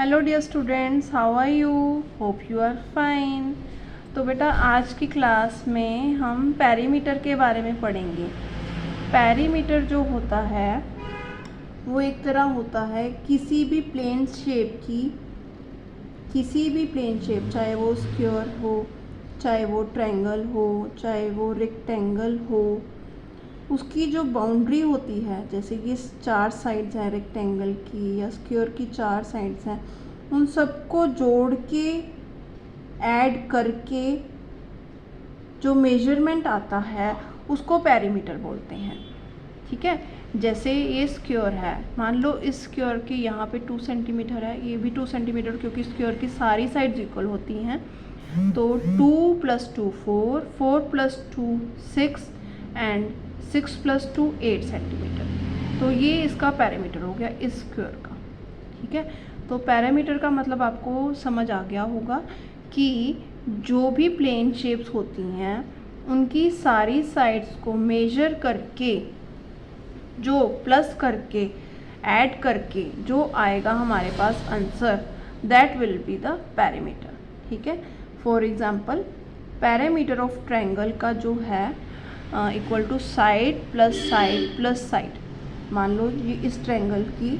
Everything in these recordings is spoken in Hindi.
Hello dear students, how are you? Hope you are fine. तो बेटा आज की क्लास में हम पेरीमीटर के बारे में पढ़ेंगे। पेरीमीटर जो होता है वो एक तरह होता है किसी भी प्लेन शेप चाहे वो स्क्वायर हो, चाहे वो ट्रायंगल हो, चाहे वो रेक्टेंगल हो, उसकी जो बाउंड्री होती है, जैसे कि 4 साइड्स हैं रेक्टेंगल की या स्क्वायर की 4 साइड्स हैं, उन सबको जोड़ के ऐड करके जो मेजरमेंट आता है उसको पेरीमीटर बोलते हैं। ठीक है, जैसे ये स्क्वायर है, मान लो इस स्क्वायर की यहाँ पे 2 सेंटीमीटर है, ये भी 2 सेंटीमीटर, क्योंकि स्क्वायर की सारी साइड्स इक्वल होती हैं। तो 2 + 2 4, 4 + 2 6 एंड 6 + 2 8 सेंटीमीटर। तो ये इसका पेरीमीटर हो गया इस स्क्वायर का। ठीक है, तो पेरीमीटर का मतलब आपको समझ आ गया होगा कि जो भी प्लेन शेप्स होती हैं उनकी सारी साइड्स को मेजर करके, जो प्लस करके ऐड करके जो आएगा हमारे पास answer, that will be the perimeter. ठीक है, for example perimeter of triangle का जो है equal to side plus side plus side. मान लो ये इस ट्रायंगल की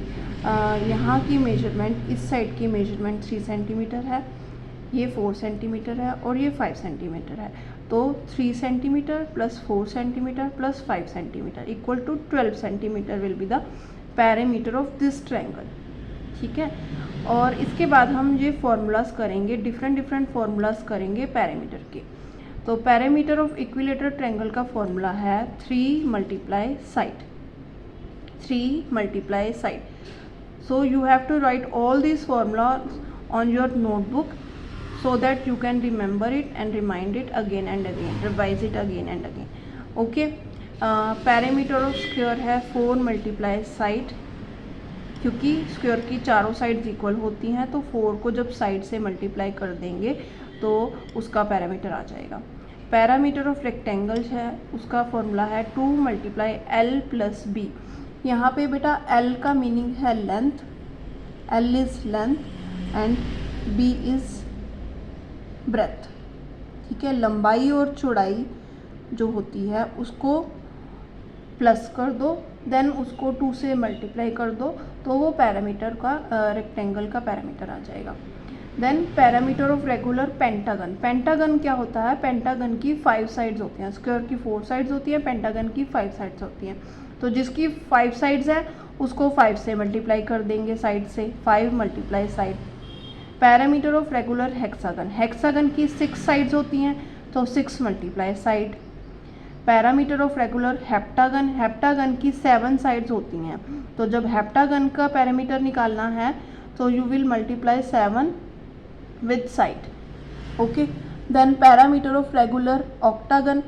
यहाँ की मेजरमेंट, इस साइड की मेजरमेंट 3 सेंटीमीटर है, ये 4 सेंटीमीटर है और ये 5 सेंटीमीटर है। तो 3 centimetre plus 4 centimetre plus 5 centimetre equal to 12 centimetre will be the perimeter of this triangle. ठीक है, और इसके बाद हम ये फॉर्मूलाज करेंगे, डिफरेंट फॉर्मूलाज करेंगे पेरीमीटर के। तो पेरीमीटर ऑफ इक्विलेटरल ट्रायंगल का फॉर्मूला है 3 × side, 3 × side. So you have to write all these formulas on your notebook so that you can remember it and remind it again and again, revise it again and again. Okay, perimeter of square है 4 × साइड, क्योंकि स्क्वायर की चारों साइड्स इक्वल होती हैं, तो 4 को जब साइड से मल्टीप्लाई कर देंगे तो उसका पैरामीटर आ जाएगा। पैरामीटर ऑफ रेक्टेंगल है, उसका फॉर्मूला है 2 × L + B। यहाँ पे बेटा L का मीनिंग है length, L is length and B is breadth. ठीक है, लंबाई और चौड़ाई जो होती है उसको प्लस कर दो, देन उसको 2 से मल्टीप्लाई कर दो, तो वो पैरामीटर का रेक्टेंगल का पैरामीटर आ जाएगा। Then parameter of regular pentagon. Pentagon क्या होता है? पेंटागन की 5 साइड्स होती हैं, स्क्वायर की 4 साइड्स होती हैं, पेंटागन की 5 साइड्स होती हैं। तो जिसकी 5 साइड्स है उसको 5 से मल्टीप्लाई कर देंगे साइड से, 5 × side. Parameter of regular hexagon. Hexagon की 6 साइड्स होती हैं, तो 6 × side. Parameter of regular heptagon. Heptagon की 7 साइड्स होती हैं, तो जब हेप्टागन का पैरामीटर निकालना है तो you will multiply 7 with side. Okay, then parameter of regular octagon.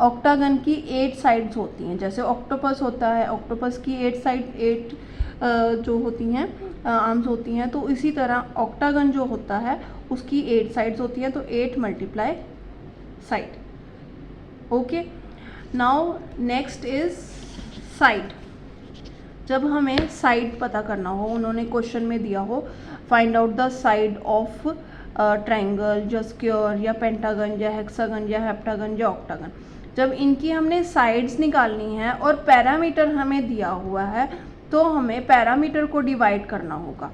Octagon की 8 साइड्स होती हैं, जैसे ऑक्टोपस होता है, ऑक्टोपस की 8 साइड 8 जो होती हैं आर्म्स होती हैं, तो इसी तरह ऑक्टागन जो होता है उसकी 8 साइड्स होती हैं, तो 8 × side. Okay, now next is side. जब हमें साइड पता करना हो, उन्होंने क्वेश्चन में दिया हो find out the side of triangle या स्क्वायर या पेंटागन या हेक्सागन या हेप्टागन या ऑक्टागन, जब इनकी हमने साइड्स निकालनी है और पैरामीटर हमें दिया हुआ है, तो हमें पैरामीटर को डिवाइड करना होगा।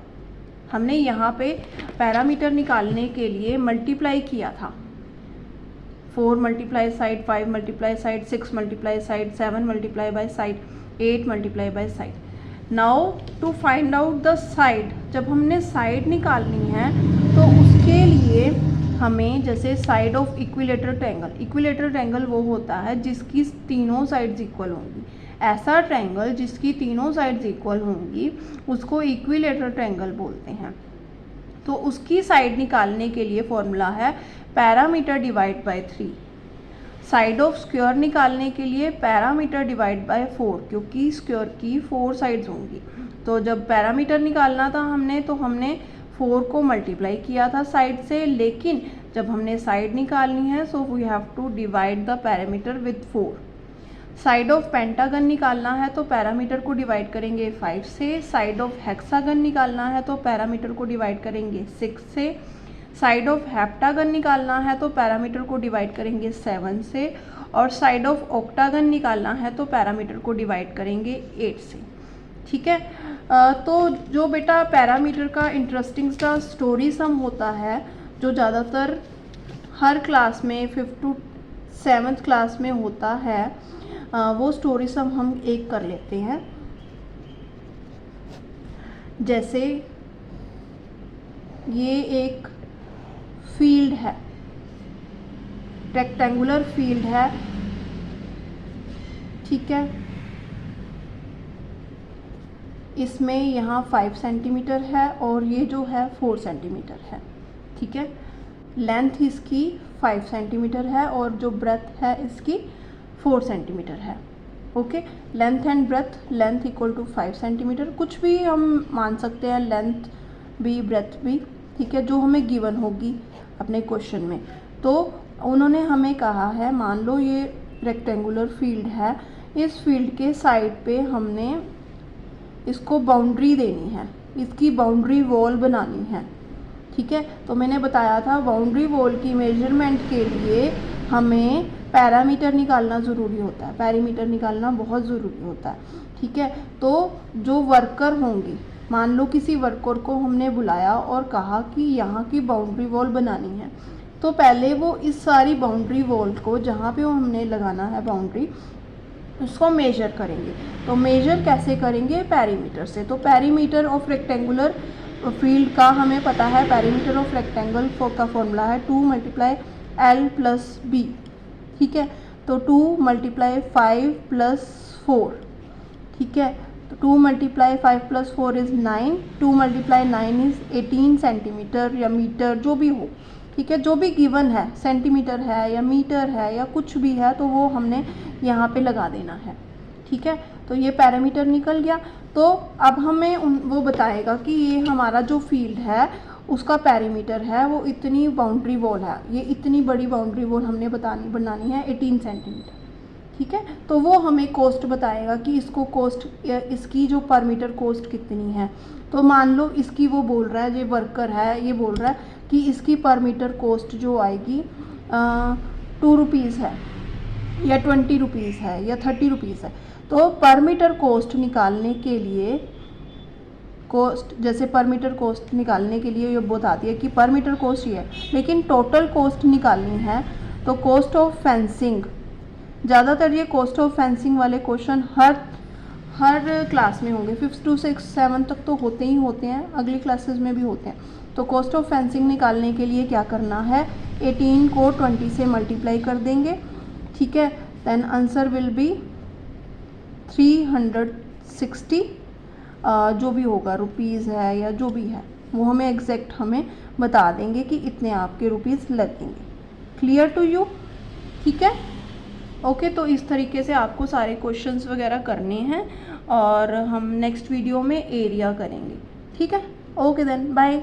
हमने यहाँ पे पैरामीटर निकालने के लिए मल्टीप्लाई किया था, 4 × side, 5 × side, 6 × side, 7 × side, 8 × side. Now to find out the side, जब हमने साइड निकालनी है तो उसके लिए हमें, जैसे side of equilateral triangle, equilateral triangle वो होता है जिसकी तीनों साइड्स इक्वल होंगी। ऐसा ट्रायंगल जिसकी तीनों साइड्स इक्वल होंगी उसको इक्विलेटरल ट्रायंगल बोलते हैं। तो उसकी साइड निकालने के लिए फॉर्मूला है parameter divide by 3। Side of square निकालने के लिए पैरामीटर डिवाइड बाय 4, क्योंकि स्क्वायर की 4 साइड्स होंगी। तो जब पैरामीटर निकालना था हमने, तो हमने 4 को मल्टीप्लाई किया था साइड से, लेकिन जब हमने साइड निकालनी है so we have to divide the parameter with 4। Side of pentagon निकालना है तो पैरामीटर को डिवाइड करेंगे 5 से। साइड ऑफ हेक्सागन निकालना है तो पैरामीटर को डिवाइड करेंगे 6 से। साइड ऑफ हेप्टागन निकालना है तो पैरामीटर को डिवाइड करेंगे 7 से। और साइड ऑफ ऑक्टागन निकालना है तो पैरामीटर को डिवाइड करेंगे 8 से। ठीक है, तो जो बेटा पैरामीटर का इंटरेस्टिंग सा स्टोरी सम होता है, जो ज़्यादातर हर क्लास में 5th to 7th क्लास में होता है, वो स्टोरी सम हम एक कर लेते हैं। जैसे ये एक फील्ड है, रेक्टेंगुलर फील्ड है, ठीक है। इसमें यहाँ 5 सेंटीमीटर है और ये जो है 4 सेंटीमीटर है, ठीक है। लेंथ इसकी 5 सेंटीमीटर है और जो ब्रेथ है इसकी 4 सेंटीमीटर है। Okay, length and breadth, length equal to 5 centimetre, कुछ भी हम मान सकते हैं, लेंथ भी ब्रेथ भी, ठीक है, जो हमें गिवन होगी अपने क्वेश्चन में। तो उन्होंने हमें कहा है, मान लो ये रेक्टेंगुलर फील्ड है, इस फील्ड के साइड पे हमने इसको बाउंड्री देनी है, इसकी बाउंड्री वॉल बनानी है, ठीक है। तो मैंने बताया था बाउंड्री वॉल की मेजरमेंट के लिए हमें पैरामीटर निकालना ज़रूरी होता है, पैरीमीटर निकालना बहुत ज़रूरी होता है, ठीक है। तो जो वर्कर होंगी, मान लो किसी वर्कर को हमने बुलाया और कहा कि यहाँ की बाउंड्री वॉल बनानी है, तो पहले वो इस सारी बाउंड्री वॉल को जहाँ पे हमने लगाना है बाउंड्री, उसको मेजर करेंगे। तो मेजर कैसे करेंगे? पैरीमीटर से। तो पैरीमीटर ऑफ रेक्टेंगुलर फील्ड का हमें पता है, पैरीमीटर ऑफ रेक्टेंगल का फॉर्मूला है 2 × L + B, ठीक है। तो 2 × 5 + 4, ठीक है। तो 2 × 5 + 4 इज़ 9, 2 × 9 इज़ 18 सेंटीमीटर या मीटर, जो भी हो, ठीक है। जो भी गिवन है, सेंटीमीटर है या मीटर है या कुछ भी है, तो वो हमने यहाँ पे लगा देना है, ठीक है। तो ये पैरामीटर निकल गया। तो अब हमें वो बताएगा कि ये हमारा जो फील्ड है उसका पैरीमीटर है वो इतनी बाउंड्री वॉल है, ये इतनी बड़ी बाउंड्री वॉल हमने बनानी है 18 सेंटीमीटर, ठीक है। तो वो हमें कॉस्ट बताएगा कि इसको कॉस्ट, इसकी जो पर मीटर कॉस्ट कितनी है। तो मान लो इसकी वो बोल रहा है, जो वर्कर है ये बोल रहा है कि इसकी पर मीटर कॉस्ट जो आएगी 2 रुपीज़ है या 20 रुपीज़ है या 30 रुपीज़ है। तो पर मीटर कॉस्ट निकालने के लिए, कॉस्ट जैसे पर मीटर कॉस्ट निकालने के लिए ये बताती है कि पर मीटर कॉस्ट ये है, लेकिन टोटल कॉस्ट निकालनी है तो कॉस्ट ऑफ फेंसिंग, ज़्यादातर ये कॉस्ट ऑफ फेंसिंग वाले क्वेश्चन हर क्लास में होंगे, 5th to 6th 7th तक तो होते ही होते हैं, अगली क्लासेस में भी होते हैं। तो कॉस्ट ऑफ फेंसिंग निकालने के लिए क्या करना है, 18 को 20 से मल्टीप्लाई कर देंगे, ठीक है। देन आंसर विल बी 360, जो भी होगा रुपीज़ है या जो भी है वो हमें एग्जैक्ट हमें बता देंगे कि इतने आपके रुपीज़ लगेंगे। Clear to you? ठीक है, ओके। तो इस तरीके से आपको सारे क्वेश्चंस वगैरह करने हैं और हम नेक्स्ट वीडियो में एरिया करेंगे, ठीक है। Okay then, bye.